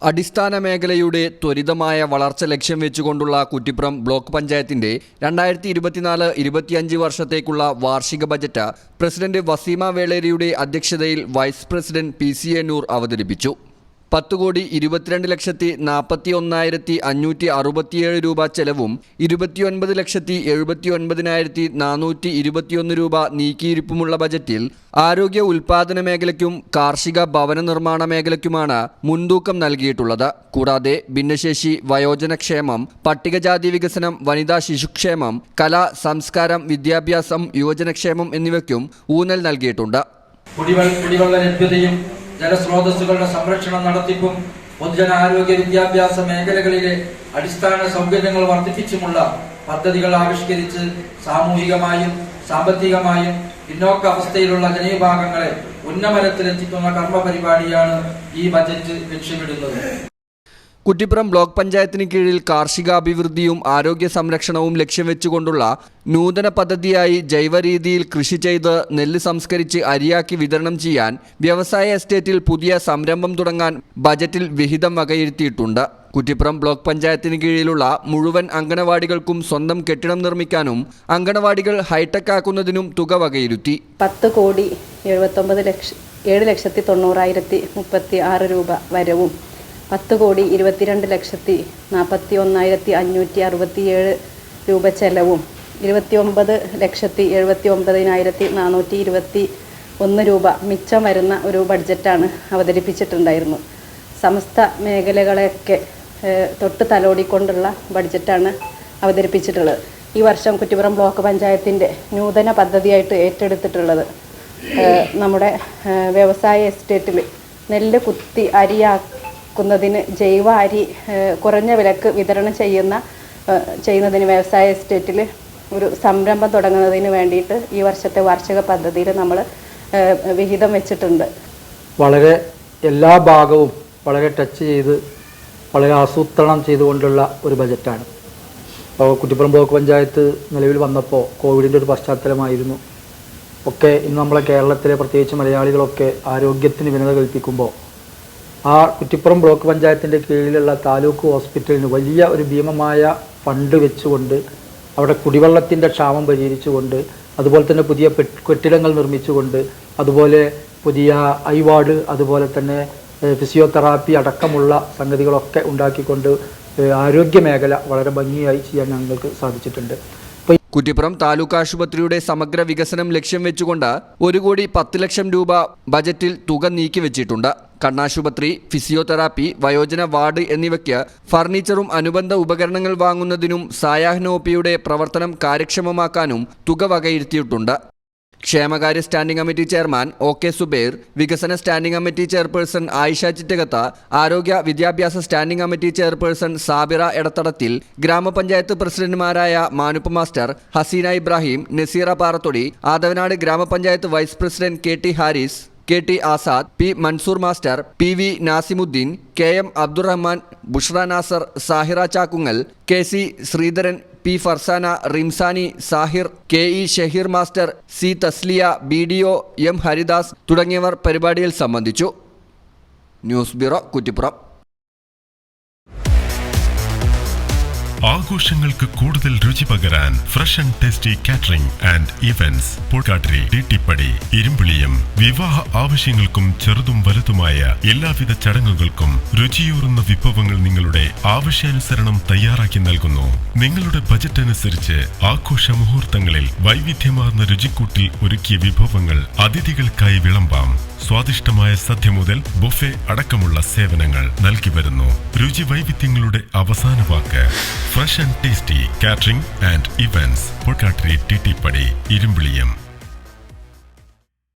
അടിസ്ഥാന മേഖലയുടെ ത്വരിതമായ വളർച്ച ലക്ഷ്യം വെച്ചുകൊണ്ടുള്ള കുറ്റിപ്പുറം ബ്ലോക്ക് പഞ്ചായത്തിന്റെ 2024-25 വർഷത്തേക്കുള്ള വാർഷിക ബജറ്റ് പ്രസിഡന്റ് വസീമ വേളേരിയുടെ അധ്യക്ഷതയിൽ വൈസ് പ്രസിഡന്റ് PC.A. നൂർ അവതരിപ്പിച്ചു. 10,22,41,567 രൂപ ചെലവും 29,79,421 രൂപ നീക്കിയിരിപ്പുമുള്ള ബജറ്റിൽ ആരോഗ്യ ഉൽപാദന മേഖലയ്ക്കും കാർഷിക ഭവന നിർമ്മാണ മേഖലയ്ക്കുമാണ് മുൻതൂക്കം നൽകിയിട്ടുള്ളത്. കൂടാതെ ഭിന്നശേഷി വയോജനക്ഷേമം, പട്ടികജാതി വികസനം, വനിതാ ശിശുക്ഷേമം, കല, സംസ്കാരം, വിദ്യാഭ്യാസം, യുവജനക്ഷേമം എന്നിവയ്ക്കും ഊന്നൽ നൽകിയിട്ടുണ്ട്. കുടിവെള്ള ലഭ്യതയും ജലസ്രോതസ്സുകളുടെ സംരക്ഷണം നടത്തിപ്പും പൊതുജനാരോഗ്യ വിദ്യാഭ്യാസ മേഖലകളിലെ അടിസ്ഥാന സൗകര്യങ്ങൾ വർദ്ധിപ്പിച്ചുമുള്ള പദ്ധതികൾ ആവിഷ്കരിച്ച് സാമൂഹികമായും സാമ്പത്തികമായും പിന്നോക്ക അവസ്ഥയിലുള്ള ജനവിഭാഗങ്ങളെ ഉന്നമനത്തിലെത്തിക്കുന്ന കർമ്മ പരിപാടിയാണ് ഈ ബജറ്റ് ലക്ഷ്യമിടുന്നത്. കുറ്റിപ്പുറം ബ്ലോക്ക് പഞ്ചായത്തിന് കീഴിൽ കാർഷികാഭിവൃദ്ധിയും ആരോഗ്യ സംരക്ഷണവും ലക്ഷ്യം വെച്ചുകൊണ്ടുള്ള നൂതന പദ്ധതിയായി ജൈവരീതിയിൽ കൃഷി ചെയ്ത് നെല്ല് സംസ്കരിച്ച് അരിയാക്കി വിതരണം ചെയ്യാൻ വ്യവസായ എസ്റ്റേറ്റിൽ പുതിയ സംരംഭം തുടങ്ങാൻ ബജറ്റിൽ വിഹിതം വകയിരുത്തിയിട്ടുണ്ട്. കുറ്റിപ്പുറം ബ്ലോക്ക് പഞ്ചായത്തിന് കീഴിലുള്ള മുഴുവൻ അങ്കണവാടികൾക്കും സ്വന്തം കെട്ടിടം നിർമ്മിക്കാനും അങ്കണവാടികൾ ഹൈടെക് ആക്കുന്നതിനും തുക വകയിരുത്തി. 10,7,90,036 രൂപ വരവും 10,22,41,567 രൂപ ചെലവും 29,79,421 രൂപ മിച്ചം വരുന്ന ഒരു ബഡ്ജറ്റാണ് അവതരിപ്പിച്ചിട്ടുണ്ടായിരുന്നു. സമസ്ത മേഖലകളെയൊക്കെ തൊട്ട് തലോടിക്കൊണ്ടുള്ള ബഡ്ജറ്റാണ് അവതരിപ്പിച്ചിട്ടുള്ളത്. ഈ വർഷം കുറ്റിപ്പുറം ബ്ലോക്ക് പഞ്ചായത്തിൻ്റെ നൂതന പദ്ധതിയായിട്ട് ഏറ്റെടുത്തിട്ടുള്ളത് നമ്മുടെ വ്യവസായ എസ്റ്റേറ്റിൽ നെല്ല് കുത്തി അരിയാക്കുന്നതിന് ജൈവ അരി കുറഞ്ഞ വിലക്ക് വിതരണം ചെയ്യുന്നതിന് വ്യവസായ എസ്റ്റേറ്റിൽ ഒരു സംരംഭം തുടങ്ങുന്നതിന് വേണ്ടിയിട്ട് ഈ വർഷത്തെ വാർഷിക പദ്ധതിയിൽ നമ്മൾ വിഹിതം വെച്ചിട്ടുണ്ട്. വളരെ എല്ലാ ഭാഗവും വളരെ ടച്ച് ചെയ്ത് വളരെ ആസൂത്രണം ചെയ്തുകൊണ്ടുള്ള ഒരു ബജറ്റാണ്. അപ്പോൾ കുറ്റിപ്പുറം ബ്ലോക്ക് പഞ്ചായത്ത് നിലവിൽ വന്നപ്പോൾ കോവിഡിൻ്റെ ഒരു പശ്ചാത്തലമായിരുന്നു. ഒക്കെ ഇന്ന് നമ്മളെ കേരളത്തിലെ പ്രത്യേകിച്ച് മലയാളികളൊക്കെ ആരോഗ്യത്തിന് വിനത കൽപ്പിക്കുമ്പോൾ ആ കുറ്റിപ്പുറം ബ്ലോക്ക് പഞ്ചായത്തിൻ്റെ കീഴിലുള്ള താലൂക്ക് ഹോസ്പിറ്റലിന് വലിയ ഒരു ഭീമമായ ഫണ്ട് വെച്ചുകൊണ്ട് അവിടെ കുടിവെള്ളത്തിൻ്റെ ക്ഷാമം പരിഹരിച്ചുകൊണ്ട് അതുപോലെ തന്നെ പുതിയ കെട്ടിടങ്ങൾ നിർമ്മിച്ചുകൊണ്ട് അതുപോലെ പുതിയ ഐ വാർഡ് അതുപോലെ തന്നെ ഫിസിയോതെറാപ്പി അടക്കമുള്ള സംഗതികളൊക്കെ ഉണ്ടാക്കിക്കൊണ്ട് ആരോഗ്യ മേഖല വളരെ ഭംഗിയായി ചെയ്യാൻ ഞങ്ങൾക്ക് സാധിച്ചിട്ടുണ്ട്. കുറ്റിപ്പുറം താലൂക്ക് ആശുപത്രിയുടെ സമഗ്ര വികസനം ലക്ഷ്യം വെച്ചുകൊണ്ട് 1,10,00,000 രൂപ ബജറ്റിൽ തുക നീക്കിവെച്ചിട്ടുണ്ട്. കണ്ണാശുപത്രി, ഫിസിയോതെറാപ്പി, വയോജന വാർഡ് എന്നിവയ്ക്ക് ഫർണിച്ചറും അനുബന്ധ ഉപകരണങ്ങൾ വാങ്ങുന്നതിനും സായാഹ്നോപിയുടെ പ്രവർത്തനം കാര്യക്ഷമമാക്കാനും തുക വകയിരുത്തിയിട്ടുണ്ട്. ക്ഷേമകാര്യ standing committee chairman OK Zubair, വികസന standing committee chairperson Ayisha Chittakatha, ആരോഗ്യ വിദ്യാഭ്യാസ standing committee chairperson Sabira Edathadathil, grama panchayat പ്രസിഡന്റുമാരായ Manuppa master, Haseena Ibrahim, Naseera Parathodi, Athavanad grama panchayat vice president KT Haris, KT Azad, P Mansoor master, PV Nasimuddin, KM Abdurahman, Bushra Nasar, Sahira Chakkungal, KC Sreedharan, P Farsana, Rimsani, Sahir, KE Shaheer master, C Thasliya, BDO M Haridas തുടങ്ങിയവർ പരിപാടിയിൽ സംബന്ധിച്ചു. News bureau, Kuttippuram. ആഘോഷങ്ങൾക്ക് കൂടുതൽ രുചി പകരാൻ fresh and tasty catering and events Polkattiri, Tittippadi, Irumbiliyam. വിവാഹ ആവശ്യങ്ങൾക്കും ചെറുതും വലുതുമായ എല്ലാവിധ ചടങ്ങുകൾക്കും രുചിയൂറുന്ന വിഭവങ്ങൾ നിങ്ങളുടെ ആവശ്യാനുസരണം തയ്യാറാക്കി നൽകുന്നു. നിങ്ങളുടെ ബജറ്റ് അനുസരിച്ച് ആഘോഷ മുഹൂർത്തങ്ങളിൽ വൈവിധ്യമാർന്ന രുചിക്കൂട്ടിൽ ഒരുക്കിയ വിഭവങ്ങൾ അതിഥികൾക്കായി വിളമ്പാം. സ്വാദിഷ്ടമായ സദ്യ മുതൽ ബുഫെ അടക്കമുള്ള സേവനങ്ങൾ നൽകി വരുന്നു. രുചി വൈവിധ്യങ്ങളുടെ അവസാന വാക്ക് fresh and tasty catering and events Polkattiri, Tittippadi, Irimbiliyam.